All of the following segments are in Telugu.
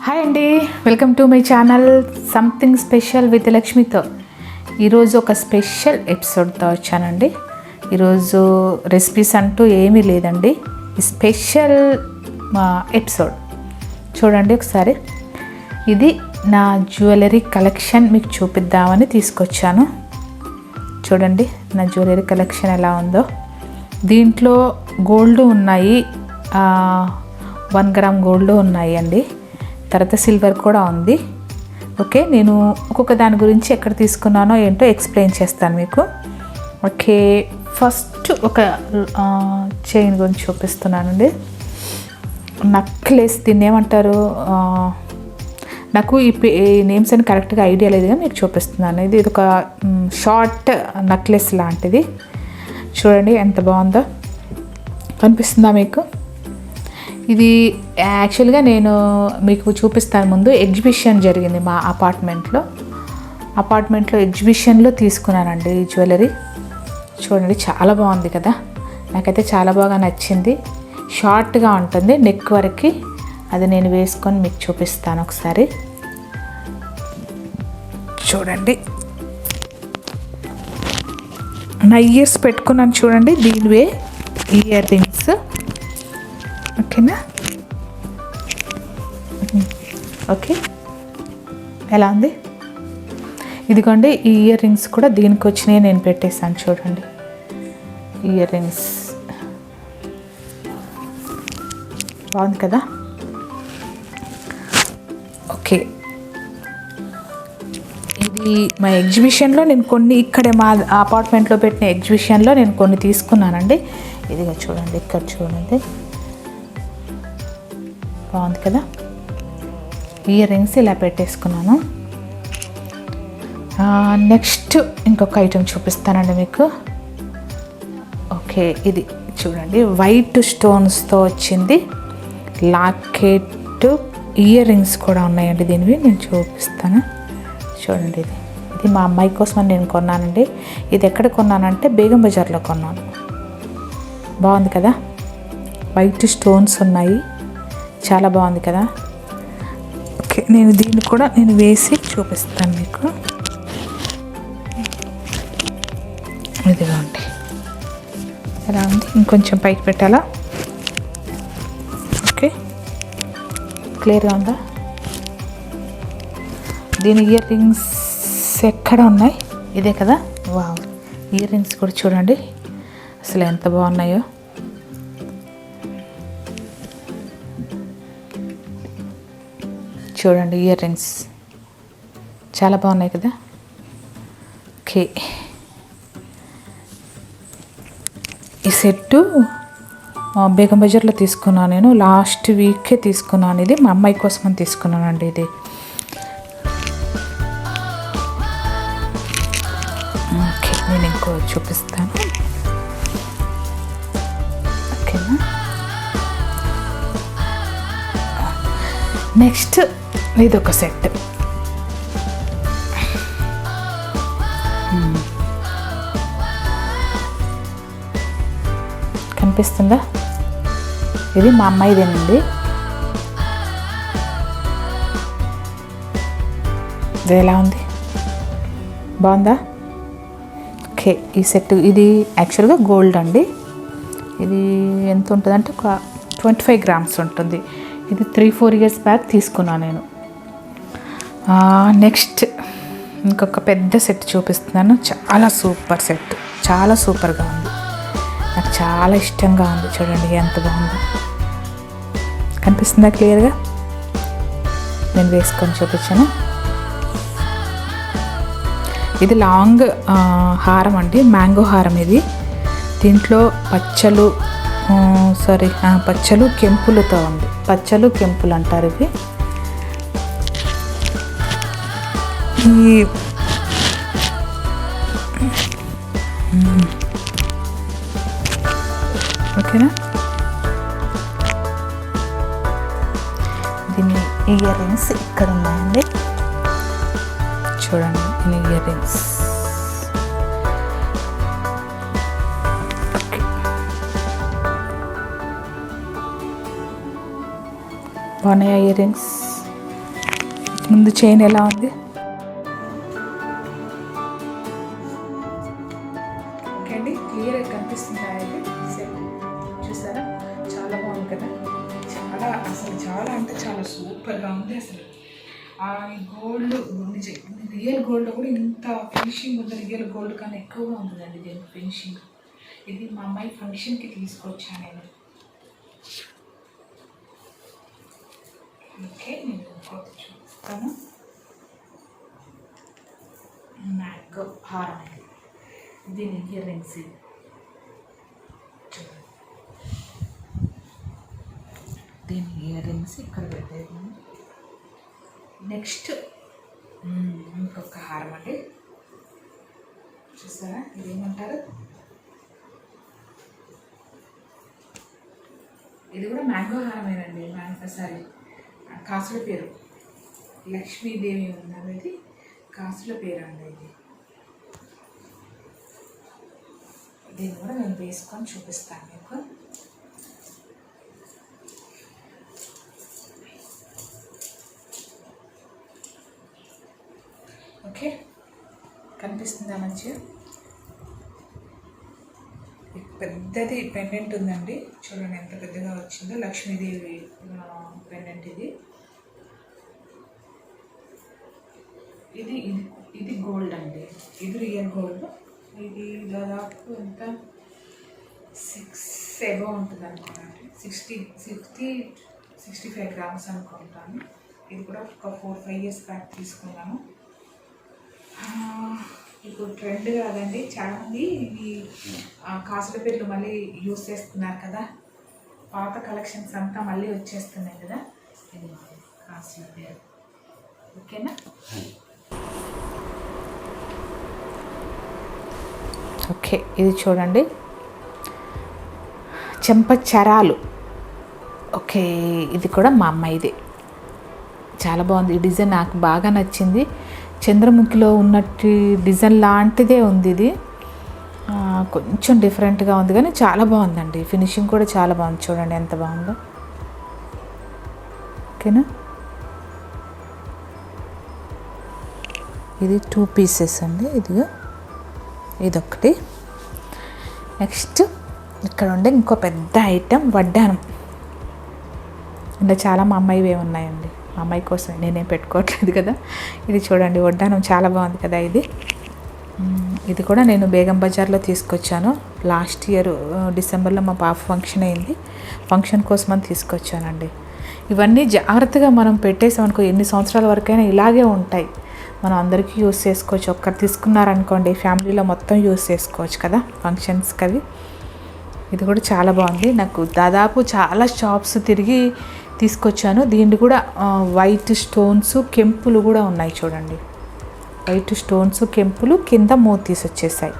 హాయ్ అండి, welcome to my channel something special with లక్ష్మితో. ఈరోజు ఒక స్పెషల్ ఎపిసోడ్తో వచ్చానండి. ఈరోజు రెసిపీస్ అంటూ ఏమీ లేదండి, ఈ స్పెషల్ ఎపిసోడ్ చూడండి ఒకసారి. ఇది నా జ్యువెలరీ కలెక్షన్ మీకు చూపిద్దామని తీసుకొచ్చాను. చూడండి నా జ్యువెలరీ కలెక్షన్ ఎలా ఉందో. దీంట్లో గోల్డ్ ఉన్నాయి, 1 గ్రామ్ గోల్డ్ ఉన్నాయి అండి. తర్వాత సిల్వర్ కూడా ఉంది. ఓకే, నేను ఒక్కొక్క దాని గురించి ఎక్కడ తీసుకున్నానో ఏంటో ఎక్స్ప్లెయిన్ చేస్తాను మీకు. ఓకే, ఫస్ట్ ఒక చైన్ గురించి చూపిస్తున్నానండి. నక్లెస్, దీన్ని ఏమంటారు, నాకు ఈ నేమ్స్ అని కరెక్ట్గా ఐడియా లేదు కానీ మీకు చూపిస్తున్నాను. ఇది ఒక షార్ట్ నక్లెస్ లాంటిది. చూడండి ఎంత బాగుందో, కనిపిస్తుందా మీకు? ఇది యాక్చువల్గా నేను మీకు చూపిస్తాను. ముందు ఎగ్జిబిషన్ జరిగింది మా అపార్ట్మెంట్లో ఎగ్జిబిషన్లో తీసుకున్నానండి ఈ జ్యువెలరీ. చూడండి చాలా బాగుంది కదా, నాకైతే చాలా బాగా నచ్చింది. షార్ట్గా ఉంటుంది నెక్ వరకు. అది నేను వేసుకొని మీకు చూపిస్తాను ఒకసారి. చూడండి నా ఇయర్స్ పెట్టుకున్నాను చూడండి, దీనివే ఇయర్ రింగ్స్. ఓకేనా? ఓకే, ఎలా ఉంది? ఇదిగోండి ఈ ఇయర్ రింగ్స్ కూడా దీనికి వచ్చినాయి, నేను పెట్టేసాను చూడండి. ఇయర్ రింగ్స్ బాగుంది కదా. ఓకే, ఇది మా ఎగ్జిబిషన్లో నేను కొన్ని, ఇక్కడే మా అపార్ట్మెంట్లో పెట్టిన ఎగ్జిబిషన్లో నేను కొన్ని తీసుకున్నానండి. ఇదిగా చూడండి, ఇక్కడ చూడండి బాగుంది కదా. ఇయర్ రింగ్స్ ఇలా పెట్టేసుకున్నాను. నెక్స్ట్ ఇంకొక ఐటెం చూపిస్తానండి మీకు. ఓకే, ఇది చూడండి వైట్ స్టోన్స్తో వచ్చింది లాకెట్. ఇయర్ రింగ్స్ కూడా ఉన్నాయండి దీనివి, నేను చూపిస్తాను చూడండి. ఇది మా అమ్మాయి కోసం నేను కొన్నానండి. ఇది ఎక్కడ కొన్నానంటే బేగం బజార్లో కొన్నాను. బాగుంది కదా, వైట్ స్టోన్స్ ఉన్నాయి, చాలా బాగుంది కదా. ఓకే, నేను దీన్ని కూడా నేను వేసి చూపిస్తాను మీకు. ఇదిగోండి ఎలా ఉంది, ఇంకొంచెం పైకి పెట్టాలా? ఓకే, క్లియర్గా ఉందా? దీని ఇయర్ రింగ్స్ ఎక్కడ ఉన్నాయి? ఇదే కదా. వావ్, ఇయర్ రింగ్స్ కూడా చూడండి అసలు ఎంత బాగున్నాయో. చూడండి ఇయర్ రింగ్స్ చాలా బాగున్నాయి కదా. ఓకే, ఈ సెట్టు బేగం బజార్లో తీసుకున్నాను నేను. లాస్ట్ వీకే తీసుకున్నాను. ఇది మా అమ్మాయి కోసం అని తీసుకున్నానండి. ఇది ఓకే, నేను ఇంకో చూపిస్తాను. ఓకేనా? నెక్స్ట్ ఇదొక సెట్. కనిపిస్తుందా? ఇది మా అమ్మాయిదేనండి. ఇది ఎలా ఉంది, బాగుందా? ఓకే, ఈ సెట్ ఇది యాక్చువల్గా గోల్డ్ అండి. ఇది ఎంత ఉంటుందంటే ఒక 25 గ్రామ్స్ ఉంటుంది. ఇది 3-4 ఇయర్స్ బ్యాక్ తీసుకున్నాను నేను. నెక్స్ట్ ఇంకొక పెద్ద సెట్ చూపిస్తున్నాను. చాలా సూపర్ సెట్, చాలా సూపర్గా ఉంది, నాకు చాలా ఇష్టంగా ఉంది. చూడండి ఎంత బాగుందో, కనిపిస్తుందా క్లియర్గా? నేను వేసుకొని చూపించాను. ఇది లాంగ్ హారం అండి, మ్యాంగో హారం ఇది. దీంట్లో పచ్చలు కెంపులతో ఉంది. పచ్చలు కెంపులు అంటారు ఇవి. ఓకేనా? దీని ఇయర్ రింగ్స్ ఇక్కడ ఉన్నాయండి. చూడండి దీని ఇయర్ రింగ్స్. బాగున్నాయి ఇయర్ రింగ్స్. ముందు చైన్ ఎలా ఉంది. ఓకే అండి, క్లియర్గా కనిపిస్తుందా ఇది సెట్? చూసారా, చాలా బాగుంది కదా. చాలా అంటే చాలా సూపర్గా ఉంది అసలు. గోల్డ్ రియల్ గోల్డ్ కూడా ఇంత ఫినిషింగ్ ఉంది. రియల్ గోల్డ్ కన్నా ఎక్కువగా ఉంటుందండి దీని ఫినిషింగ్. ఇది మా అమ్మాయి ఫంక్షన్కి తీసుకొచ్చాను నేను. ఓకే, నేను ఇంకోటి చూపిస్తాను. మ్యాంగో హారం, దీని ఇయర్ రింగ్స్. దీని ఇయర్ రింగ్స్ ఇక్కడ పెట్టేది. నెక్స్ట్ ఇంకొక హారం అండి, చూస్తారా, ఇదేమంటారు, ఇది కూడా మ్యాంగో హారమేనండి. సారీ, కాసుల పేరు లక్ష్మీదేవి ఉన్నది. ఇది కాసుల పేరు అండి. దీన్ని కూడా నేను వేసుకొని చూపిస్తాను మీకు. ఓకే, కనిపిస్తుందా మంచిగా? పెద్దది పెండెంట్ ఉందండి, చూడండి ఎంత పెద్దగా వచ్చిందో. లక్ష్మీదేవి పెండెంట్ ఇది. ఇది ఇది ఇది గోల్డ్ అండి, ఇది రియల్ గోల్డ్. ఇది దాదాపు ఎంత 6 ఎబో ఉంటుంది అనుకోండి, 65 గ్రామ్స్ అనుకుంటాను. ఇది కూడా ఒక 4-5 ఇయర్స్ బ్యాక్ తీసుకున్నాను. ఇప్పుడు ట్రెండ్ కాదండి, చాలామంది ఈ కాసుల పేర్లు మళ్ళీ యూస్ చేస్తున్నారు కదా. పాత కలెక్షన్స్ అంతా మళ్ళీ వచ్చేస్తున్నాయి కదా. ఇది కాసుల పేరు. ఓకేనా? ఓకే, ఇది చూడండి, చెంపచరాలు. ఓకే, ఇది కూడా మా అమ్మాయిది. చాలా బాగుంది ఈ డిజైన్, నాకు బాగా నచ్చింది. చంద్రముఖిలో ఉన్నట్టు డిజైన్ లాంటిదే ఉంది ఇది. కొంచెం డిఫరెంట్గా ఉంది కానీ చాలా బాగుందండి. ఫినిషింగ్ కూడా చాలా బాగుంది, చూడండి ఎంత బాగుందో. ఓకేనా? ఇది 2 పీసెస్ అండి. ఇదొకటి. నెక్స్ట్ ఇక్కడ ఉండే ఇంకో పెద్ద ఐటెం వడ్డానం. ఇంకా చాలా మా అమ్మాయివే ఉన్నాయండి. మా అమ్మాయి కోసం నేనేం పెట్టుకోవట్లేదు కదా. ఇది చూడండి, వడ్డానం చాలా బాగుంది కదా. ఇది కూడా నేను బేగం బజార్లో తీసుకొచ్చాను. లాస్ట్ ఇయర్ డిసెంబర్లో మా పాప ఫంక్షన్ అయింది, ఫంక్షన్ కోసం అని తీసుకొచ్చానండి. ఇవన్నీ జాగ్రత్తగా మనం పెట్టేసామనుకో ఎన్ని సంవత్సరాల వరకైనా ఇలాగే ఉంటాయి. మనం అందరికీ యూస్ చేసుకోవచ్చు. ఒక్కరు తీసుకున్నారనుకోండి ఫ్యామిలీలో మొత్తం యూస్ చేసుకోవచ్చు కదా ఫంక్షన్స్కి అవి. ఇది కూడా చాలా బాగుంది. నాకు దాదాపు చాలా షాప్స్ తిరిగి తీసుకొచ్చాను. దీన్ని కూడా వైట్ స్టోన్స్ కెంపులు కూడా ఉన్నాయి చూడండి. వైట్ స్టోన్స్ కెంపులు, కింద మోతీస్ వచ్చేసాయి.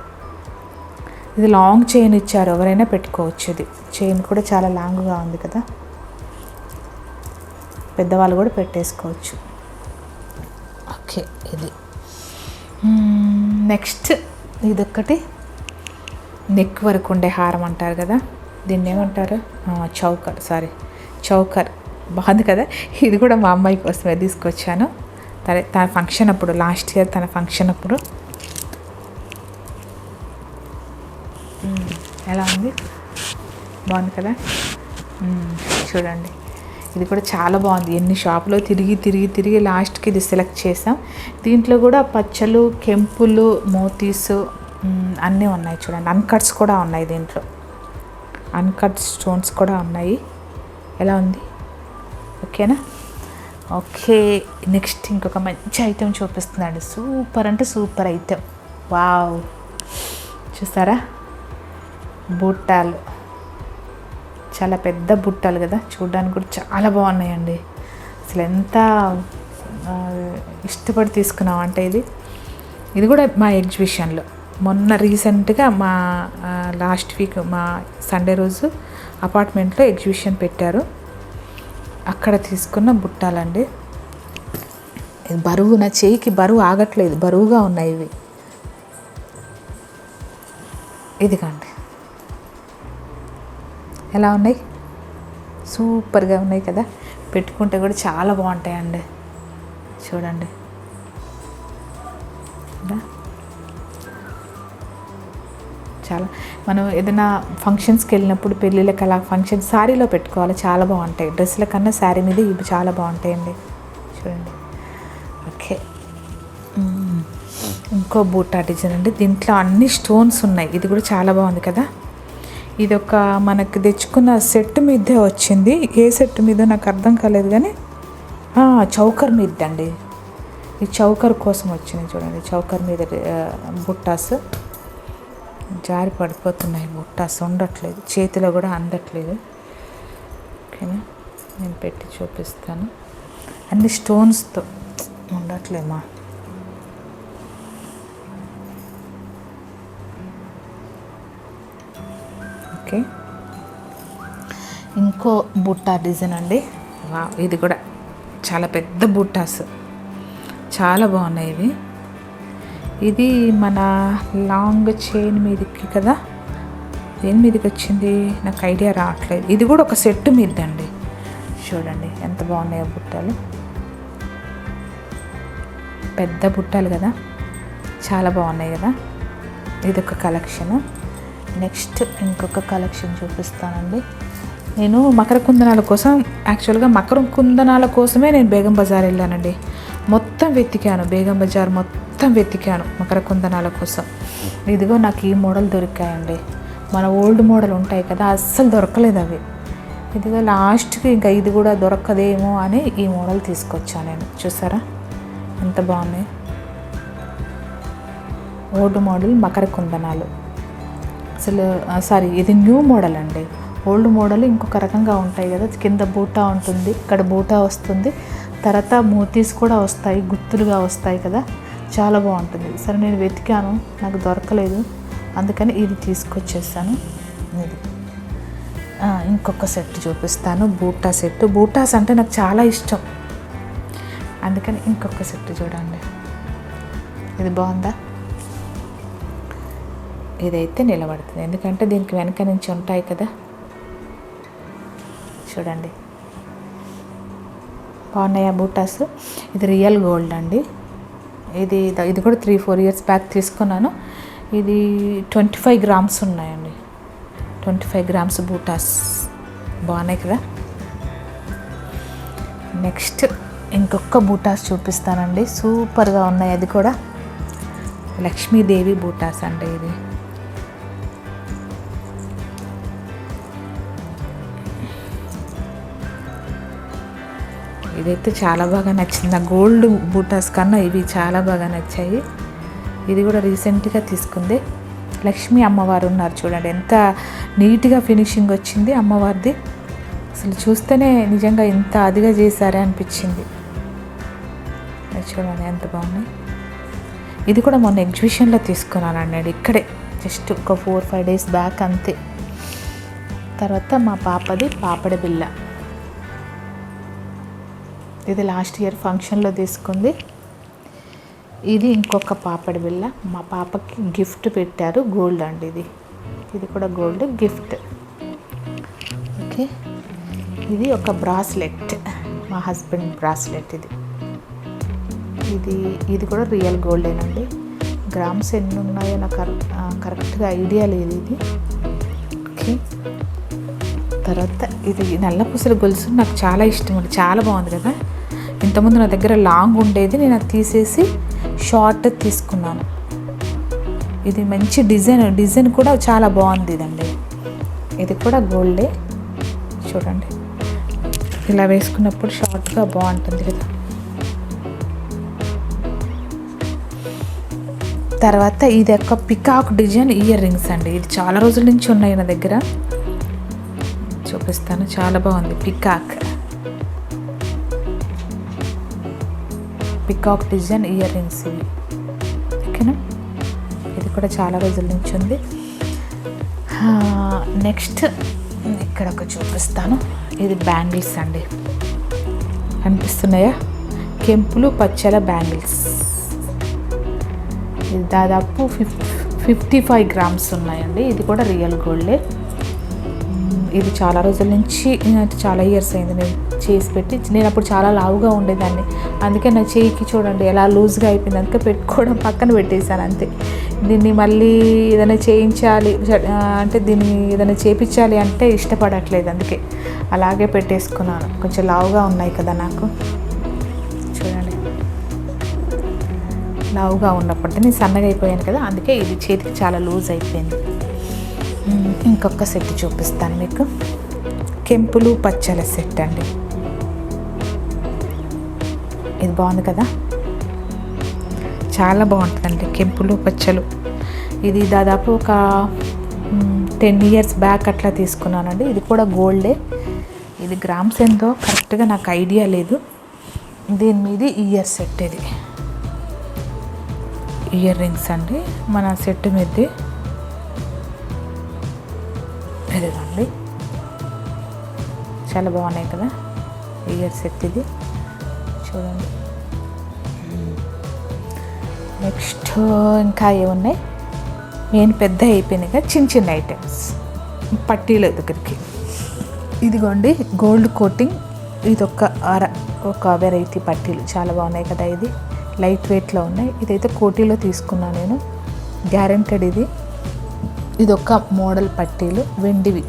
ఇది లాంగ్ చైన్ ఇచ్చారు, ఎవరైనా పెట్టుకోవచ్చు. ఇది చైన్ కూడా చాలా లాంగ్గా ఉంది కదా, పెద్దవాళ్ళు కూడా పెట్టేసుకోవచ్చు. ఓకే, ఇది నెక్స్ట్ ఇదొక్కటి నెక్ వరకు ఉండే హారం అంటారు కదా, దీన్ని ఏమంటారు, చౌకర్. బాగుంది కదా. ఇది కూడా మా అమ్మాయి కోసమే తీసుకొచ్చాను. తన ఫంక్షన్ అప్పుడు, లాస్ట్ ఇయర్ తన ఫంక్షన్ అప్పుడు. ఎలా ఉంది, బాగుంది కదా. చూడండి, ఇది కూడా చాలా బాగుంది. ఎన్ని షాపులో తిరిగి లాస్ట్కి ఇది సెలెక్ట్ చేసాం. దీంట్లో కూడా పచ్చలు, కెంపులు, మోతీస్ అన్నీ ఉన్నాయి చూడండి. అన్కట్స్ కూడా ఉన్నాయి దీంట్లో, అన్కట్ స్టోన్స్ కూడా ఉన్నాయి. ఎలా ఉంది, ఓకేనా? ఓకే, నెక్స్ట్ ఇంకొక మంచి ఐటెం చూపిస్తున్నాడు. సూపర్ అంటే సూపర్ ఐటెం. వావ్, చూసారా, బుట్టాలు. చాలా పెద్ద బుట్టాలు కదా, చూడడానికి కూడా చాలా బాగున్నాయండి. అసలు ఎంత ఇష్టపడి తీసుకున్నాం అంటే ఇది కూడా మా ఎగ్జిబిషన్లో మొన్న రీసెంట్గా మా లాస్ట్ వీక్ మా సండే రోజు అపార్ట్మెంట్లో ఎగ్జిబిషన్ పెట్టారు, అక్కడ తీసుకున్న బుట్టాలండి. బరువు, నా చేయికి బరువు ఆగట్లేదు, బరువుగా ఉన్నాయి ఇవి. ఇదిగోండి, ఎలా ఉన్నాయి, సూపర్గా ఉన్నాయి కదా. పెట్టుకుంటే కూడా చాలా బాగుంటాయండి. చూడండి. చాలా మనం ఏదైనా ఫంక్షన్స్కి వెళ్ళినప్పుడు పెళ్ళిళ్ళకి అలా ఫంక్షన్ శారీలో పెట్టుకోవాలి, చాలా బాగుంటాయి. డ్రెస్సుల కన్నా శారీ మీద ఇవి చాలా బాగుంటాయండి. చూడండి. ఓకే, ఇంకో బూటా డిజైన్ అండి. దీంట్లో అన్ని స్టోన్స్ ఉన్నాయి. ఇది కూడా చాలా బాగుంది కదా. ఇది ఒక మనకి తెచ్చుకున్న సెట్ మీదే వచ్చింది. ఏ సెట్ మీద నాకు అర్థం కాలేదు, కానీ చౌకర్ మీద అండి. ఈ చౌకర్ కోసం వచ్చింది. చూడండి, చౌకర్ మీద బుట్టాస్ జారి పడిపోతున్నాయి. బుట్టాస్ ఉండట్లేదు, చేతిలో కూడా అందట్లేదు. ఓకేనా, నేను పెట్టి చూపిస్తాను. అన్ని స్టోన్స్తో ఉండట్లేమా. ఓకే, ఇంకో బుట్టా డిజైన్ అండి. ఇది కూడా చాలా పెద్ద బుట్టాస్, చాలా బాగున్నాయి ఇవి. ఇది మన లాంగ్ చైన్ మీదకి కదా, దేని మీదకి వచ్చింది నాకు ఐడియా రావట్లేదు. ఇది కూడా ఒక సెట్ మీద అండి. చూడండి ఎంత బాగున్నాయో బుట్టాలు, పెద్ద బుట్టాలు కదా, చాలా బాగున్నాయి కదా. ఇదొక కలెక్షన్. నెక్స్ట్ ఇంకొక కలెక్షన్ చూపిస్తానండి. నేను మకర కుందనాల కోసం, యాక్చువల్గా మకర కుందనాల కోసమే నేను బేగం బజార్ వెళ్ళానండి. మొత్తం వెతికాను, బేగం బజార్ మొత్తం వెతికాను మకర కుందనాల కోసం. ఇదిగో నాకు ఈ మోడల్ దొరికాయండి. మన ఓల్డ్ మోడల్ ఉంటాయి కదా, అస్సలు దొరకలేదు అవి. ఇదిగో లాస్ట్కి ఇంకా ఇది కూడా దొరకదేమో అని ఈ మోడల్ తీసుకొచ్చాను నేను. చూసారా ఎంత బాగున్నాయి. Old model Makar కుందనాలు. అసలు సారీ, ఇది న్యూ మోడల్ అండి. ఓల్డ్ మోడల్ ఇంకొక రకంగా ఉంటాయి కదా, కింద బూటా ఉంటుంది, ఇక్కడ బూటా వస్తుంది, తర్వాత మోతీస్ కూడా వస్తాయి, గుత్తులుగా వస్తాయి కదా, చాలా బాగుంటుంది. సరే నేను వెతికాను, నాకు దొరకలేదు, అందుకని ఇది తీసుకొచ్చేసాను. ఇది ఇంకొక సెట్ చూపిస్తాను, బూటా సెట్. బూటాస్ అంటే నాకు చాలా ఇష్టం, అందుకని ఇంకొక సెట్ చూడండి. ఇది బాగుందా. ఇదైతే నిలబడుతుంది, ఎందుకంటే దీనికి వెనక నుంచి ఉంటాయి కదా. చూడండి బాగున్నాయా బూటాస్. ఇది రియల్ గోల్డ్ అండి. ఇది కూడా 3-4 ఇయర్స్ బ్యాక్ తీసుకున్నాను. ఇది 25 గ్రామ్స్ ఉన్నాయండి. 25 గ్రామ్స్ బూటాస్ బాగున్నాయి కదా. నెక్స్ట్ ఇంకొక బూటాస్ చూపిస్తానండి, సూపర్గా ఉన్నాయి. అది కూడా లక్ష్మీదేవి బూటాస్ అండి. ఇదైతే చాలా బాగా నచ్చింది. నా గోల్డ్ బూటాస్ కన్నా ఇవి చాలా బాగా నచ్చాయి. ఇది కూడా రీసెంట్గా తీసుకుంది. లక్ష్మీ అమ్మవారు ఉన్నారు చూడండి, ఎంత నీట్గా ఫినిషింగ్ వచ్చింది అమ్మవారిది. అసలు చూస్తేనే నిజంగా ఇంత అదిగా చేశారే అనిపించింది. చూడండి ఎంత బాగున్నాయి. ఇది కూడా మొన్న ఎగ్జిబిషన్లో తీసుకున్నాను అన్నాడు, ఇక్కడే జస్ట్ ఒక 4-5 డేస్ బ్యాక్ అంతే. తర్వాత మా పాపది పాపడి బిళ్ళ. ఇది లాస్ట్ ఇయర్ ఫంక్షన్లో తీసుకుంది. ఇది ఇంకొక పాపడి బిళ్ళ, మా పాపకి గిఫ్ట్ పెట్టారు, గోల్డ్ అండి. ఇది కూడా గోల్డ్ గిఫ్ట్. ఓకే, ఇది ఒక బ్రాస్లెట్, మా హస్బెండ్ బ్రాస్లెట్. ఇది కూడా రియల్ గోల్డేనండి. గ్రామ్స్ ఎన్ని ఉన్నాయో నాకు కరెక్ట్గా ఐడియా లేదు ఇది. ఓకే, తర్వాత ఇది నల్ల పూసల గొలుసు నాకు చాలా ఇష్టం అండి, చాలా బాగుంది కదా. ఇంతకుముందు నా దగ్గర లాంగ్ ఉండేది, నేను అది తీసేసి షార్ట్ తీసుకున్నాను. ఇది మంచి డిజైన్ కూడా చాలా బాగుంది ఇదండి. ఇది కూడా గోల్డే. చూడండి ఇలా వేసుకున్నప్పుడు షార్ట్గా బాగుంటుంది కదా. తర్వాత ఇది ఒక పికాక్ డిజైన్ ఇయర్ రింగ్స్ అండి. ఇది చాలా రోజుల నుంచి ఉన్నాయి నా దగ్గర, చూపిస్తాను. చాలా బాగుంది. పికాక్ డిజైన్ ఇయర్ రింగ్స్ ఇవి. ఓకేనా, ఇది కూడా చాలా రోజుల నుంచి ఉంది. నెక్స్ట్ ఇక్కడ ఒక చూపిస్తాను. ఇది బ్యాంగిల్స్ అండి, కనిపిస్తున్నాయా, కెంపులు పచ్చల బ్యాంగిల్స్. ఇది దాదాపు 55 గ్రామ్స్ ఉన్నాయండి. ఇది కూడా రియల్ గోల్డే. ఇది చాలా రోజుల నుంచి అంటే చాలా ఇయర్స్ అయింది నేను చేసి పెట్టి. నేను అప్పుడు చాలా లావుగా ఉండేదాన్ని, అందుకే నా చేయికి చూడండి ఎలా లూజ్గా అయిపోయింది. అందుకే పెట్టుకోవడం పక్కన పెట్టేశాను అంతే. దీన్ని మళ్ళీ ఏదైనా చేయించాలి అంటే దీన్ని ఏదైనా చేయించాలి అంటే ఇష్టపడట్లేదు, అందుకే అలాగే పెట్టేసుకున్నాను. కొంచెం లావుగా ఉన్నాయి కదా నాకు, చూడండి లావుగా ఉన్నప్పటికీ నేను సన్నగా అయిపోయాను కదా, అందుకే ఇది చేతికి చాలా లూజ్ అయిపోయింది. ఇంకొక సెట్ చూపిస్తాను మీకు. కెంపులు పచ్చల సెట్ అండి. ఇది బాగుంది కదా, చాలా బాగుంటుందండి కెంపులు పచ్చలు. ఇది దాదాపు ఒక 10 years బ్యాక్ అట్లా తీసుకున్నానండి. ఇది కూడా గోల్డే. ఇది గ్రామ్స్ ఎంతో కరెక్ట్గా నాకు ఐడియా లేదు. దీని మీద ఇయర్ సెట్, ఇది ఇయర్ రింగ్స్ అండి మన సెట్ మీద. ఇదిగోండి చాలా బాగున్నాయి కదా ఇయర్ సెట్, ఇది చూడండి. నెక్స్ట్ ఇంకా ఏమున్నాయి, నేను పెద్ద అయిపోయినాయి కదా చిన్న చిన్న ఐటమ్స్ పట్టీల దగ్గరికి. ఇదిగోండి గోల్డ్ కోటింగ్, ఇది ఒక వెరైటీ పట్టీలు చాలా బాగున్నాయి కదా. ఇది లైట్ వెయిట్లో ఉన్నాయి. ఇదైతే కోటీలో తీసుకున్నాను నేను, గ్యారెంటెడ్. ఇది ఒక మోడల్ పట్టీలు, వెండివి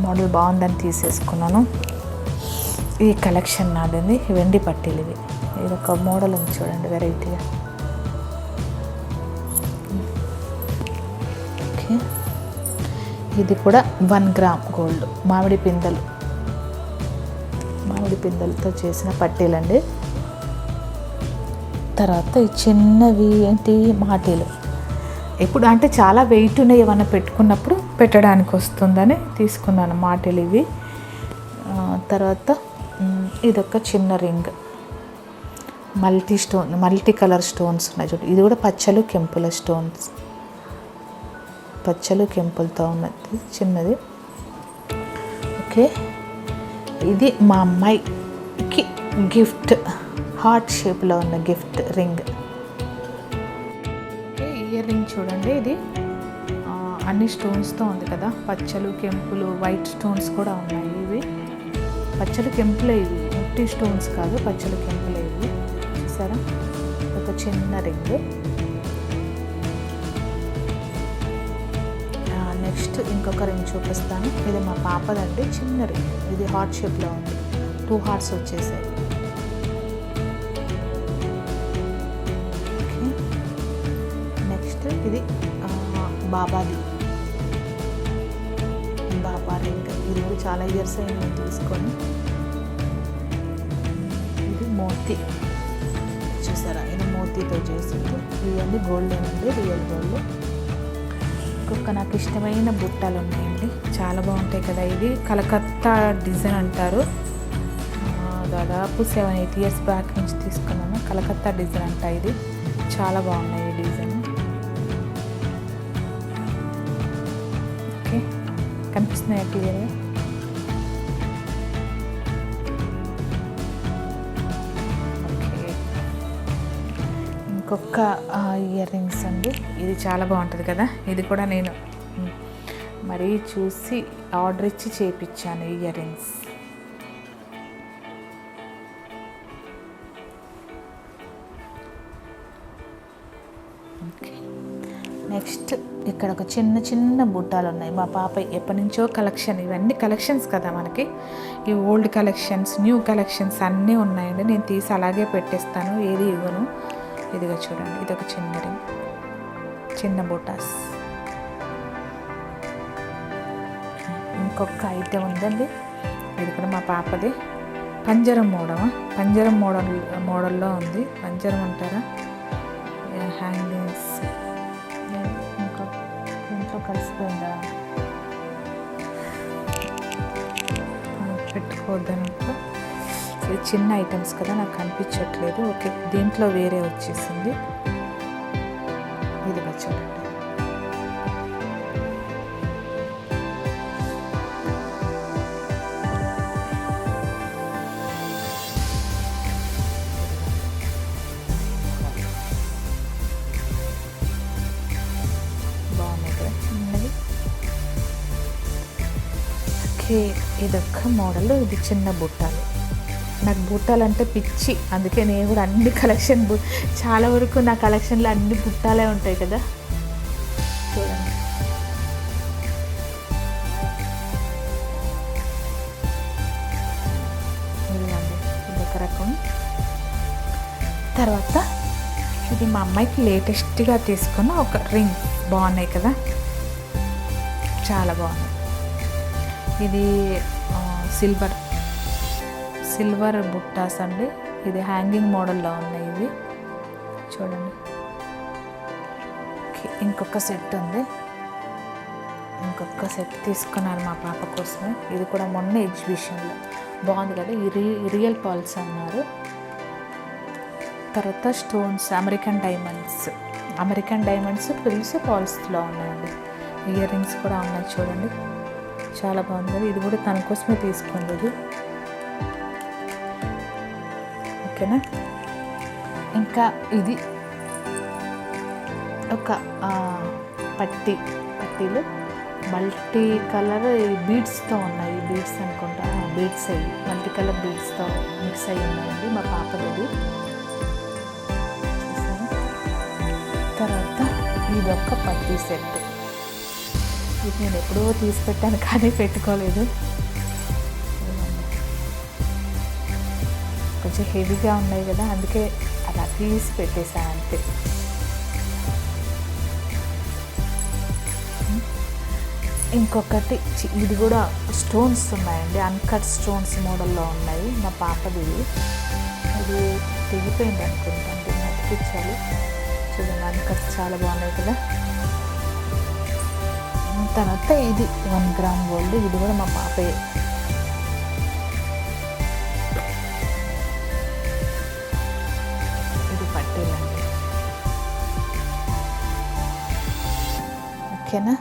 మోడల్ బాగుందని తీసేసుకున్నాను. ఈ కలెక్షన్ నాదండి, వెండి పట్టీలు ఇవి. ఇది ఒక మోడల్ ఉంది చూడండి వెరైటీగా. ఓకే, ఇది కూడా 1 gram గోల్డ్, మామిడి పిందెలతో చేసిన పట్టీలండి. తర్వాత ఈ చిన్నవి ఏంటి మాటీలు, ఇప్పుడు అంటే చాలా వెయిట్ ఉన్నాయి, ఏమన్నా పెట్టుకున్నప్పుడు పెట్టడానికి వస్తుందని తీసుకున్నాను మాటీలు ఇవి. తర్వాత ఇదొక చిన్న రింగ్, మల్టీ కలర్ స్టోన్స్ ఉన్నాయి చూడండి. ఇది కూడా పచ్చలు కెంపుల స్టోన్స్, పచ్చలు కెంపులతో ఉన్నది చిన్నది. ఓకే, ఇది మా అమ్మాయికి గిఫ్ట్, హార్ట్ షేప్లో ఉన్న గిఫ్ట్ రింగ్. ఇయర్ రింగ్ చూడండి, ఇది అన్ని స్టోన్స్తో ఉంది కదా, పచ్చలు కెంపులు వైట్ స్టోన్స్ కూడా ఉన్నాయి. ఇవి పచ్చలు కెంపులే, ఇవి ముట్టి స్టోన్స్ కాదు, పచ్చలు కెంపులే ఇవి. చూసారా, ఒక చిన్న రింగ్. నెక్స్ట్ ఇంకొక రింగ్ చూపిస్తాను. ఇది మా పాపదండి, చిన్న రింగ్. ఇది హార్ట్ షేప్లో ఉంది, 2 hearts వచ్చేసాయి. నెక్స్ట్ ఇది బాబా రింగ్. ఇది కూడా చాలా ఇయర్స్ అయింది నేను తీసుకొని. ఇది మోతీ, చూసారా, ఇది మోతీతో చేసింది. ఇవన్నీ గోల్డ్ అండి, రియల్ గోల్డ్. ఇంకొక నాకు ఇష్టమైన బుట్టలు ఉన్నాయండి, చాలా బాగుంటాయి కదా. ఇది కలకత్తా డిజైన్ అంటారు. దాదాపు 7-8 years బ్యాక్ నుంచి తీసుకున్నాను. కలకత్తా డిజైన్ అంట ఇది, చాలా బాగున్నాయి ఈ డిజైన్. ఓకే, కనిపిస్తున్నాయా క్లియర్గా? ఓకే, ఇంకొక ఇయర్ రింగ్స్ అండి. ఇది చాలా బాగుంటుంది కదా. ఇది కూడా నేను మరీ చూసి ఆర్డర్ ఇచ్చి చేయించాను ఇయర్ రింగ్స్. నెక్స్ట్ ఇక్కడ ఒక చిన్న చిన్న బుట్టాలు ఉన్నాయి. మా పాప ఎప్పటి నుంచో కలెక్షన్, ఇవన్నీ కలెక్షన్స్ కదా మనకి, ఈ ఓల్డ్ కలెక్షన్స్ న్యూ కలెక్షన్స్ అన్నీ ఉన్నాయండి. నేను తీసి అలాగే పెట్టేస్తాను, ఏది ఇవ్వను. ఇదిగా చూడండి, ఇది ఒక చిన్న రింగ్, చిన్న బుటాస్. ఇంకొక ఐటెం ఉందండి, ఇది కూడా మా పాపది. పంజరం మోడల్లో ఉంది. పంజరం అంటారా, హ్యాంగింగ్స్. ఇంట్లో కలిసిపోయిందా, పెట్టుకోవద్దన్నప్పుడు. ఇది చిన్న ఐటమ్స్ కదా, నాకు కనిపించట్లేదు. ఓకే, దీంట్లో వేరే వచ్చేసింది. ఇది చూడండి, ఓకే, ఇదొక మోడల్. ఇది చిన్న బుట్టాలు. నాకు బుట్టాలు అంటే పిచ్చి, అందుకే నేను కూడా అన్ని కలెక్షన్ చాలా వరకు నా కలెక్షన్లో అన్ని బుట్టాలే ఉంటాయి కదా. చూడండి, ఇదిగోండి, ఇదొక రకం. తర్వాత ఇది మా అమ్మాయికి లేటెస్ట్గా తీసుకున్న ఒక రింగ్. బాగున్నాయి కదా, చాలా బాగున్నాయి. ఇది సిల్వర్ బుట్టాస్ అండి. ఇది హ్యాంగింగ్ మోడల్లో ఉన్నాయి ఇవి, చూడండి. ఇంకొక సెట్ ఉంది, ఇంకొక సెట్ తీసుకున్నారు మా పాప కోసమే. ఇది కూడా మొన్న ఎగ్జిబిషన్లో బాగుంది కదా. ఈ రియల్ పాల్స్ అన్నారు. తర్వాత స్టోన్స్, అమెరికన్ డైమండ్స్ పిల్స్ పాల్స్లో ఉన్నాయండి. ఇయర్ రింగ్స్ కూడా ఉన్నాయి, చూడండి, చాలా బాగుంది కదా. ఇది కూడా తన కోసమే తీసుకుంది ఇది, ఓకేనా. ఇంకా ఇది ఒక పట్టీలు మల్టీ కలర్ బీడ్స్తో ఉన్నాయి. బీడ్స్ అనుకుంటా, బీడ్స్ అయ్యి మల్టీ కలర్ బీడ్స్తో మిక్స్ అయ్యి ఉన్నాయండి మా పాపది. తర్వాత ఇదొక పట్టీ సెట్. ఇది నేను ఎప్పుడో తీసి పెట్టాను కానీ పెట్టుకోలేదు. కొంచెం హెవీగా ఉన్నాయి కదా, అందుకే అలా తీసి పెట్టేశాను అంతే. ఇంకొకటి ఇది కూడా స్టోన్స్ ఉన్నాయండి, అన్కట్ స్టోన్స్ మోడల్లో ఉన్నాయి మా పాపది. ఇది తెగిపోయింది అనుకుంటాను, నటికించాలి. చూడండి, అన్కట్స్ చాలా బాగున్నాయి కదా. తర్వాత ఇది 1 గ్రామ్ గోల్డ్. ఇది కూడా మా పాపే. ఇది పట్టేలండి, ఓకేనా.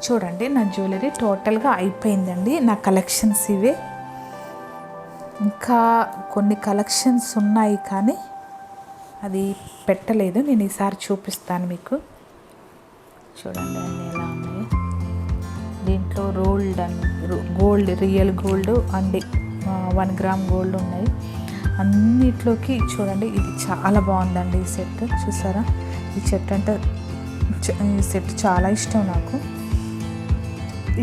చూడండి, నా జ్యువెలరీ టోటల్గా అయిపోయిందండి. నా కలెక్షన్స్ ఇవే. ఇంకా కొన్ని కలెక్షన్స్ ఉన్నాయి కానీ అది పెట్టలేదు. నేను ఈసారి చూపిస్తాను మీకు. చూడండి అన్నీ ఎలా ఉన్నాయి. దీంట్లో gold, real gold and 1 gram gold ఉన్నాయి. అన్నిట్లోకి చూడండి, ఇది చాలా బాగుందండి ఈ సెట్. చూసారా, ఈ సెట్ చాలా ఇష్టం నాకు.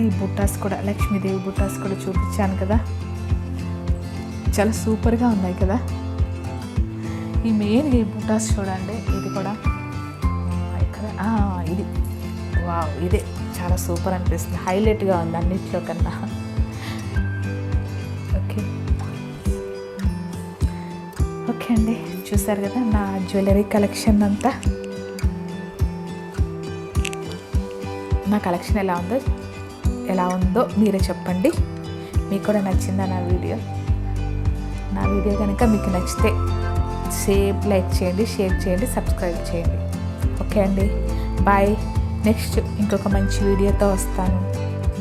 ఈ బుట్టాస్ కూడా, లక్ష్మీదేవి బుట్టాస్ కూడా చూపించాను కదా, చాలా సూపర్గా ఉన్నాయి కదా. ఈ మెయిన్ ఈ బుట్టాస్ చూడండి, ఇది కూడా ఇక్కడ ఇది వావ్, ఇదే చాలా సూపర్ అనిపిస్తుంది. హైలైట్గా ఉంది అన్నిట్లో కన్నా. ఓకే అండి, చూసారు కదా నా జ్యువెలరీ కలెక్షన్ అంతా. నా కలెక్షన్ ఎలా ఉందో మీరే చెప్పండి. మీకు కూడా నచ్చిందా నా వీడియో కనుక మీకు నచ్చితే లైక్ చేయండి, షేర్ చేయండి, సబ్స్క్రైబ్ చేయండి. ఓకే అండి, బాయ్. నెక్స్ట్ ఇంకొక మంచి వీడియోతో వస్తాను.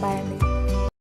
బాయ్ అండి.